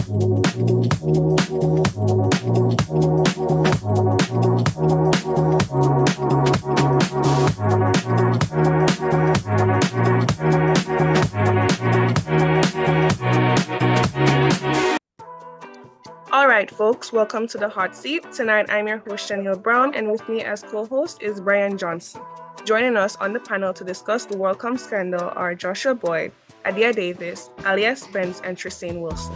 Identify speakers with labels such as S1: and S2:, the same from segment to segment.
S1: All right, folks, welcome to the hot seat. Tonight, I'm your host, Shaniel Brown, and with me as co-host is Brian Johnson. Joining us on the panel to discuss the WorldCom scandal are Joshua Boyd, Adia Davis, Alias Spence, and Tristain Wilson.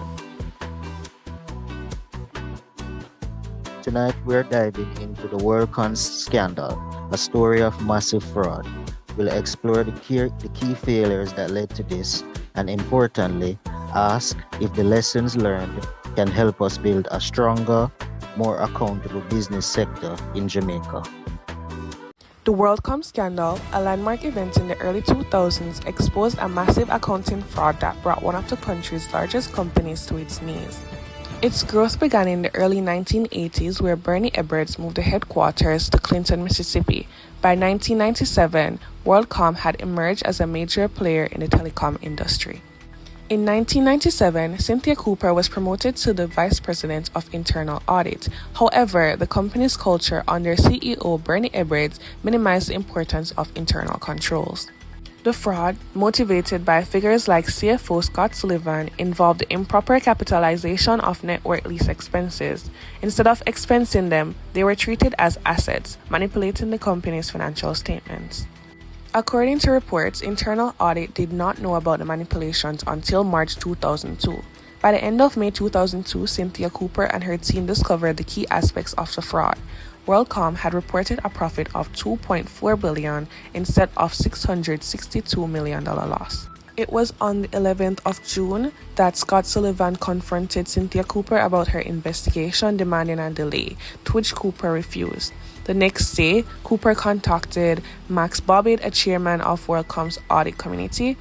S2: Tonight, we're diving into the WorldCom scandal, a story of massive fraud. We'll explore the key failures that led to this, and importantly, ask if the lessons learned can help us build a stronger, more accountable business sector in Jamaica.
S1: The WorldCom scandal, a landmark event in the early 2000s, exposed a massive accounting fraud that brought one of the country's largest companies to its knees. Its growth began in the early 1980s, where Bernie Ebbers moved the headquarters to Clinton, Mississippi. By 1997, WorldCom had emerged as a major player in the telecom industry. In 1997, Cynthia Cooper was promoted to the Vice President of Internal Audit. However, the company's culture under CEO Bernie Ebbers minimized the importance of internal controls. The fraud, motivated by figures like CFO Scott Sullivan, involved the improper capitalization of network lease expenses. Instead of expensing them, they were treated as assets, manipulating the company's financial statements. According to reports, Internal Audit did not know about the manipulations until March 2002. By the end of May 2002, Cynthia Cooper and her team discovered the key aspects of the fraud. WorldCom had reported a profit of $2.4 billion instead of $662 million loss. It was on the 11th of June that Scott Sullivan confronted Cynthia Cooper about her investigation, demanding a delay, to which Cooper refused. The next day, Cooper contacted Max Bobbitt, a chairman of WorldCom's audit committee.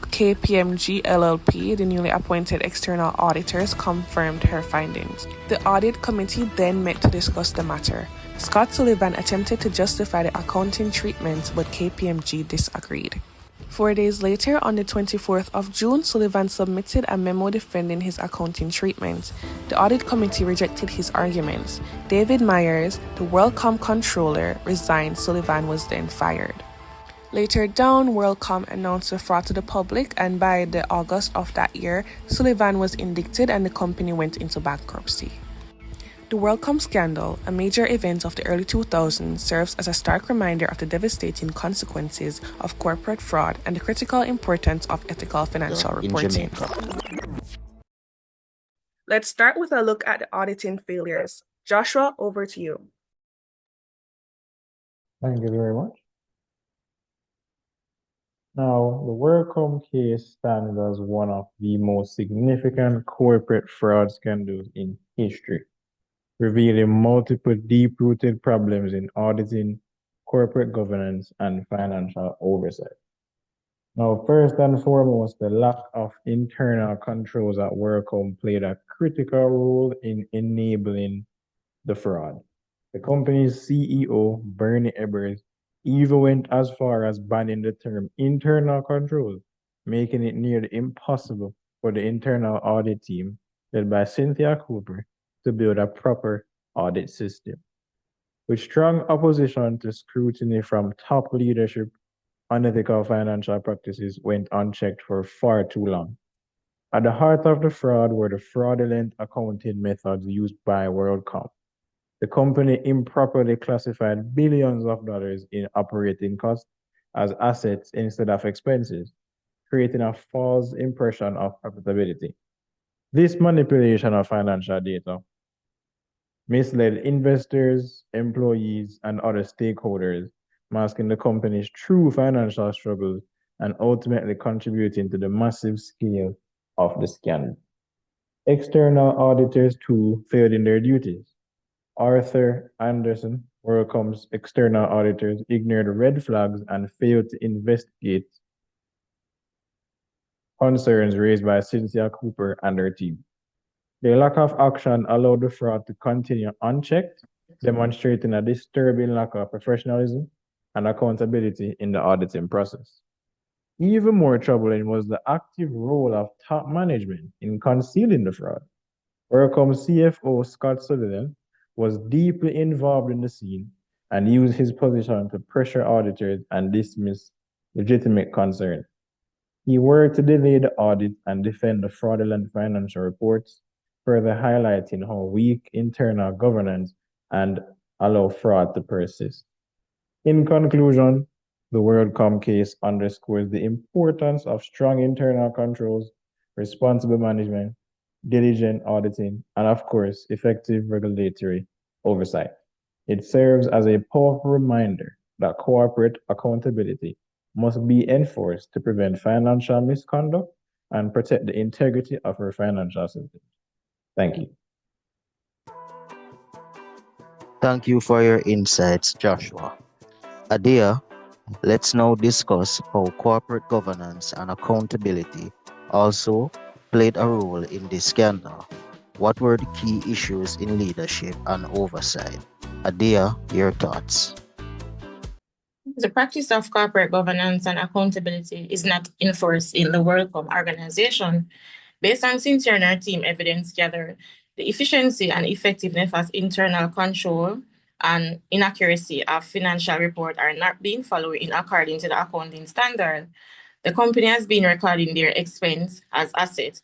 S1: KPMG LLP, the newly appointed external auditors, confirmed her findings. The audit committee then met to discuss the matter. Scott Sullivan attempted to justify the accounting treatment, but KPMG disagreed. 4 days later, on the 24th of June, Sullivan submitted a memo defending his accounting treatment. The audit committee rejected his arguments. David Myers, the WorldCom controller, resigned. Sullivan was then fired. Later down, WorldCom announced the fraud to the public, and by the August of that year, Sullivan was indicted and the company went into bankruptcy. The WorldCom scandal, a major event of the early 2000s, serves as a stark reminder of the devastating consequences of corporate fraud and the critical importance of ethical financial reporting. Let's start with a look at the auditing failures. Joshua, over to you.
S3: Thank you very much. Now, the WorldCom case stands as one of the most significant corporate fraud scandals in history, revealing multiple deep-rooted problems in auditing, corporate governance, and financial oversight. Now, first and foremost, the lack of internal controls at WorldCom played a critical role in enabling the fraud. The company's CEO, Bernie Ebbers, even went as far as banning the term internal controls, making it nearly impossible for the internal audit team, led by Cynthia Cooper, to build a proper audit system. With strong opposition to scrutiny from top leadership, unethical financial practices went unchecked for far too long. At the heart of the fraud were the fraudulent accounting methods used by WorldCom. The company improperly classified billions of dollars in operating costs as assets instead of expenses, creating a false impression of profitability. This manipulation of financial data misled investors, employees, and other stakeholders, masking the company's true financial struggles and ultimately contributing to the massive scale of the scandal. External auditors, too, failed in their duties. Arthur Anderson, WorldCom's external auditors, ignored red flags and failed to investigate concerns raised by Cynthia Cooper and her team. Their lack of action allowed the fraud to continue unchecked, demonstrating a disturbing lack of professionalism and accountability in the auditing process. Even more troubling was the active role of top management in concealing the fraud. WorldCom CFO Scott Sutherland was deeply involved in the scene and used his position to pressure auditors and dismiss legitimate concerns. He worked to delay the audit and defend the fraudulent financial reports, further highlighting how weak internal governance and allow fraud to persist. In conclusion, the WorldCom case underscores the importance of strong internal controls, responsible management, diligent auditing, and of course, effective regulatory oversight. It serves as a powerful reminder that corporate accountability must be enforced to prevent financial misconduct and protect the integrity of our financial system. Thank you.
S2: Thank you for your insights, Joshua. Adia, let's now discuss how corporate governance and accountability also played a role in this scandal. What were the key issues in leadership and oversight? Adia, your thoughts.
S4: The practice of corporate governance and accountability is not enforced in the WorldCom organization. Based on Cynthia and her team evidence gathered, the efficiency and effectiveness of internal control and inaccuracy of financial report are not being followed in according to the accounting standard. The company has been recording their expense as asset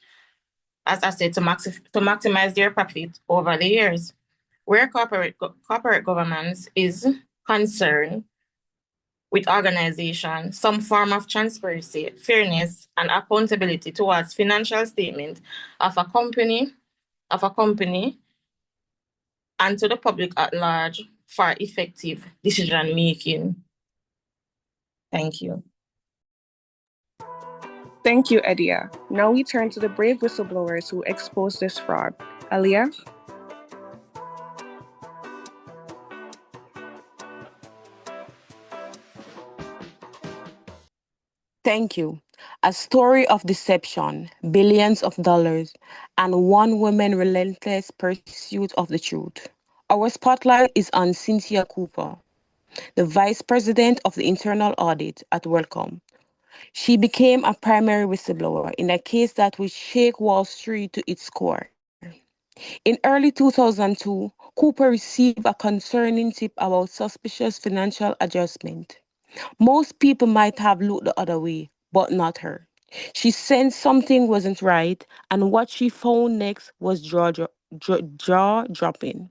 S4: to maximize their profit over the years. Where corporate governance is concerned with organization, some form of transparency, fairness, and accountability towards financial statement of a company and to the public at large for effective decision making. Thank you.
S1: Thank you, Edia. Now we turn to the brave whistleblowers who exposed this fraud. Aliyah?
S5: Thank you. A story of deception, billions of dollars, and one woman's relentless pursuit of the truth. Our spotlight is on Cynthia Cooper, the Vice President of the Internal Audit at WorldCom. She became a primary whistleblower in a case that would shake Wall Street to its core. In early 2002, Cooper received a concerning tip about suspicious financial adjustment. Most people might have looked the other way, but not her. She sensed something wasn't right, and what she found next was jaw-dropping.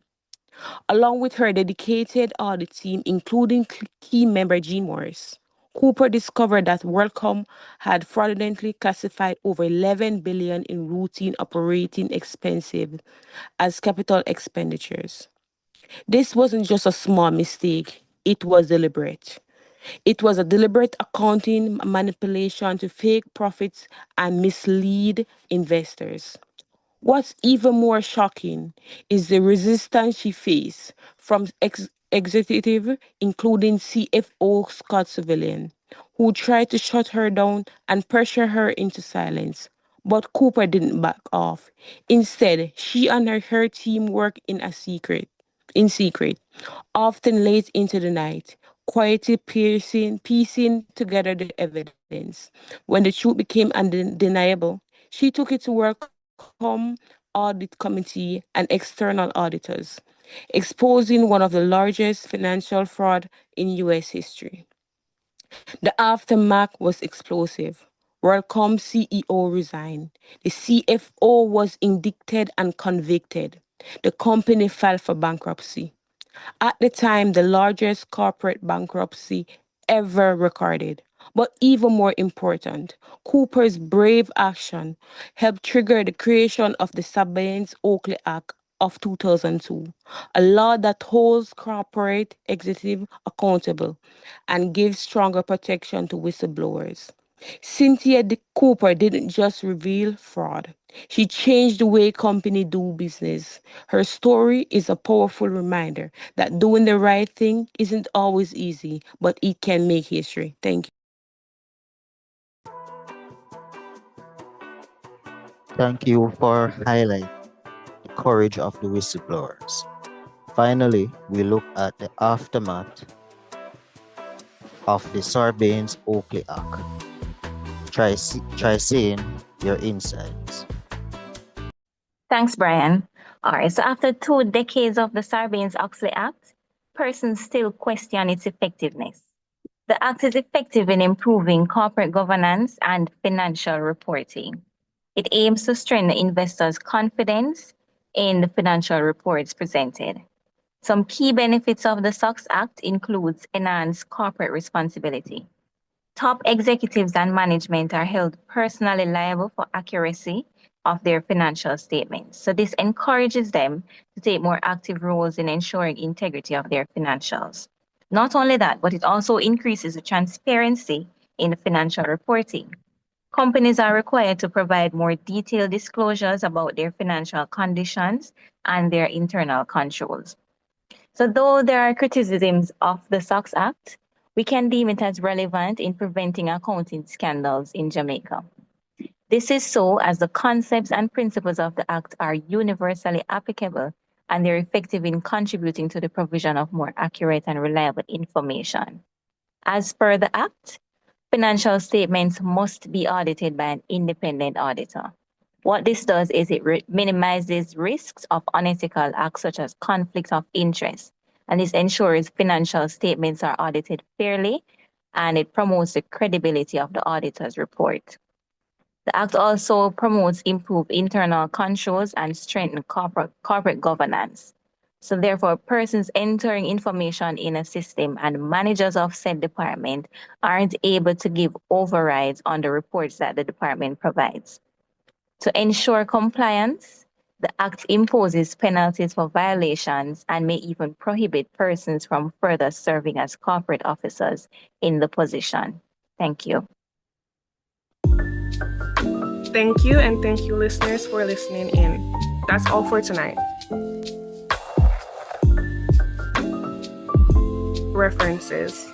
S5: Along with her dedicated audit team, including key member Gene Morris, Cooper discovered that WorldCom had fraudulently classified over 11 billion in routine operating expenses as capital expenditures. This wasn't just a small mistake, it was deliberate. It was a deliberate accounting manipulation to fake profits and mislead investors. What's even more shocking is the resistance she faced from executive, including CFO Scott Civilian, who tried to shut her down and pressure her into silence. But Cooper didn't back off. Instead, she and her team worked in secret, often late into the night, quietly piecing together the evidence. When the truth became undeniable, she took it to WorldCom Audit Committee and external auditors, exposing one of the largest financial fraud in US history. The aftermath was explosive. WorldCom CEO resigned. The CFO was indicted and convicted. The company filed for bankruptcy. At the time, the largest corporate bankruptcy ever recorded. But even more important, Cooper's brave action helped trigger the creation of the Sarbanes-Oakley Act of 2002, a law that holds corporate executives accountable and gives stronger protection to whistleblowers. Cooper didn't just reveal fraud. She changed the way companies do business. Her story is a powerful reminder that doing the right thing isn't always easy, but it can make history. Thank you.
S2: Thank you for highlighting the courage of the whistleblowers. Finally, we look at the aftermath of the Sarbanes-Oakley Act. Try seeing your insights.
S6: Thanks, Brian. All right, so after 2 decades of the Sarbanes-Oxley Act, persons still question its effectiveness. The Act is effective in improving corporate governance and financial reporting. It aims to strengthen investors' confidence in the financial reports presented. Some key benefits of the SOX Act includes enhanced corporate responsibility. Top executives and management are held personally liable for accuracy of their financial statements. So this encourages them to take more active roles in ensuring integrity of their financials. Not only that, but it also increases the transparency in the financial reporting. Companies are required to provide more detailed disclosures about their financial conditions and their internal controls. So though there are criticisms of the SOX Act, we can deem it as relevant in preventing accounting scandals in Jamaica. This is so as the concepts and principles of the Act are universally applicable and they're effective in contributing to the provision of more accurate and reliable information. As per the Act, financial statements must be audited by an independent auditor. What this does is it minimizes risks of unethical acts such as conflict of interest, and this ensures financial statements are audited fairly, and it promotes the credibility of the auditor's report. The Act also promotes improved internal controls and strengthen corporate governance. So therefore, persons entering information in a system and managers of said department aren't able to give overrides on the reports that the department provides. To ensure compliance, the Act imposes penalties for violations and may even prohibit persons from further serving as corporate officers in the position. Thank you.
S1: Thank you, and thank you, listeners, for listening in. That's all for tonight. References.